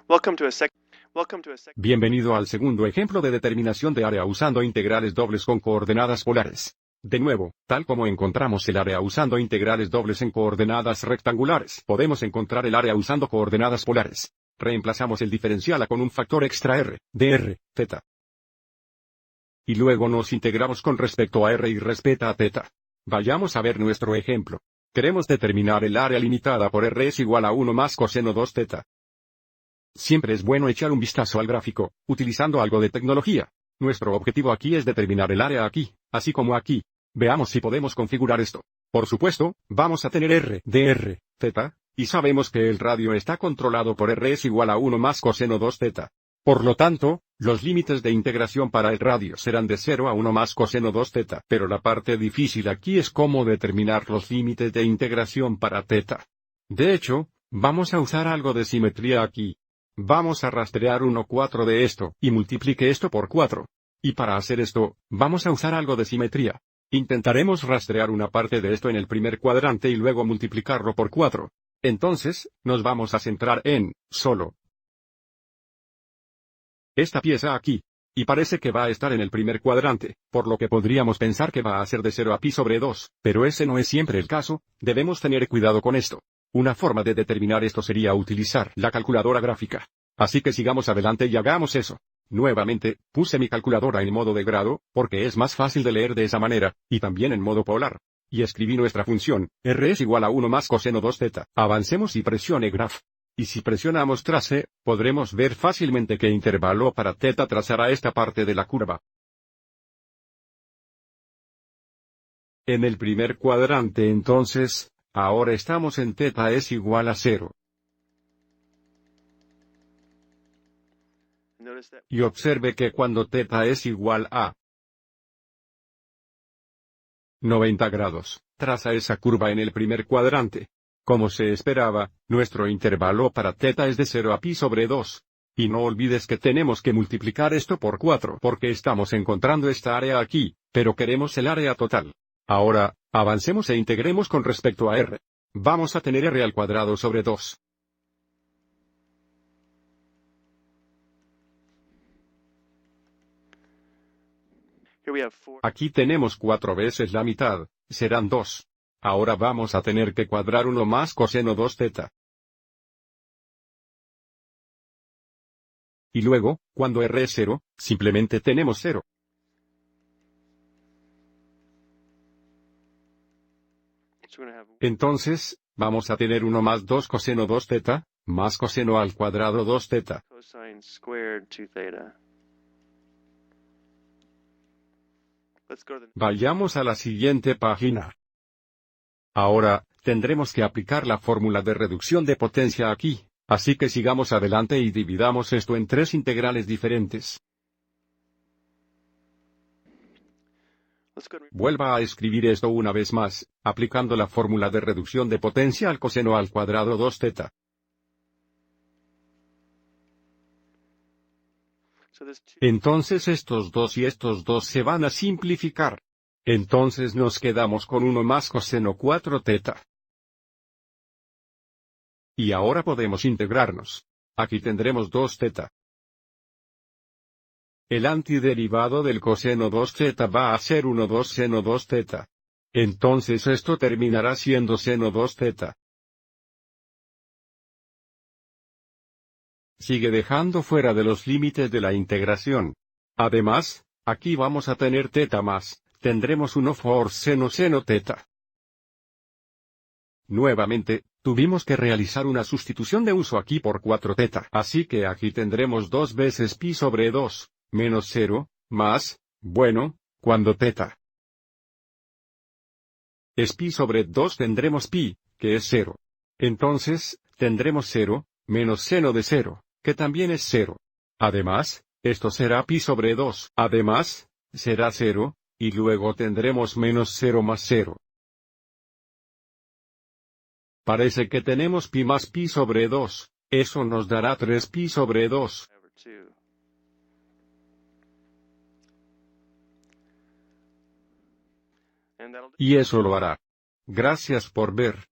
Welcome to a sec. Welcome to a sec. Bienvenido al segundo ejemplo de determinación de área usando integrales dobles con coordenadas polares. De nuevo, tal como encontramos el área usando integrales dobles en coordenadas rectangulares, podemos encontrar el área usando coordenadas polares. Reemplazamos el diferencial a con un factor extra r, dr, θ. Y luego nos integramos con respecto a r y respecto a θ. Vayamos a ver nuestro ejemplo. Queremos determinar el área limitada por r es igual a 1 más coseno 2θ. Siempre es bueno echar un vistazo al gráfico, utilizando algo de tecnología. Nuestro objetivo aquí es determinar el área aquí, así como aquí. Veamos si podemos configurar esto. Por supuesto, vamos a tener r, dr, θ, y sabemos que el radio está controlado por r es igual a 1 más coseno 2θ. Por lo tanto, los límites de integración para el radio serán de 0 a 1 más coseno 2θ. Pero la parte difícil aquí es cómo determinar los límites de integración para θ. De hecho, vamos a usar algo de simetría aquí. Vamos a rastrear 1/4 de esto, y multiplique esto por 4. Y para hacer esto, vamos a usar algo de simetría. Intentaremos rastrear una parte de esto en el primer cuadrante y luego multiplicarlo por 4. Entonces, nos vamos a centrar en, solo, esta pieza aquí. Y parece que va a estar en el primer cuadrante, por lo que podríamos pensar que va a ser de 0 a pi sobre 2, pero ese no es siempre el caso, debemos tener cuidado con esto. Una forma de determinar esto sería utilizar la calculadora gráfica. Así que sigamos adelante y hagamos eso. Nuevamente, puse mi calculadora en modo de grado, porque es más fácil de leer de esa manera, y también en modo polar. Y escribí nuestra función, r es igual a 1 más coseno 2θ. Avancemos y presione graph. Y si presionamos trace, podremos ver fácilmente qué intervalo para θ trazará esta parte de la curva. En el primer cuadrante entonces, ahora estamos en θ es igual a 0. Y observe que cuando θ es igual a 90 grados, traza esa curva en el primer cuadrante. Como se esperaba, nuestro intervalo para θ es de 0 a pi sobre 2. Y no olvides que tenemos que multiplicar esto por 4 porque estamos encontrando esta área aquí, pero queremos el área total. Ahora, avancemos e integremos con respecto a r. Vamos a tener r al cuadrado sobre 2. Here we have 4. Aquí tenemos 4 veces la mitad, serán 2. Ahora vamos a tener que cuadrar 1 más coseno 2θ. Y luego, cuando r es 0, simplemente tenemos 0. So we're gonna have Entonces, vamos a tener 1 más 2 coseno 2θ, más coseno al cuadrado 2θ. cosine squared 2θ. Let's go to the Vayamos a la siguiente página. Ahora, tendremos que aplicar la fórmula de reducción de potencia aquí, así que sigamos adelante y dividamos esto en 3 integrales diferentes. let's go to Vuelva a escribir esto una vez más, aplicando la fórmula de reducción de potencia al coseno al cuadrado 2θ. so this 2 Entonces estos dos y estos dos se van a simplificar. Entonces nos quedamos con 1 más coseno 4θ. Y ahora podemos integrarnos. Aquí tendremos 2θ. El antiderivado del coseno 2θ va a ser 1/2 seno 2θ. Entonces esto terminará siendo seno 2θ. Sigue dejando fuera de los límites de la integración. Además, aquí vamos a tener θ más, tendremos 1 por seno θ. Nuevamente, tuvimos que realizar una sustitución de uso aquí por 4θ. Así que aquí tendremos 2 veces pi sobre 2, menos 0, más, bueno, cuando θ es pi sobre 2 tendremos pi, que es 0. Entonces, tendremos 0, menos seno de 0, que también es 0. Además, esto será pi sobre 2. Además, será 0, y luego tendremos menos 0 más 0. Parece que tenemos pi más pi sobre 2, eso nos dará 3 pi sobre 2. over 2. And that'll Y eso lo hará. Gracias por ver.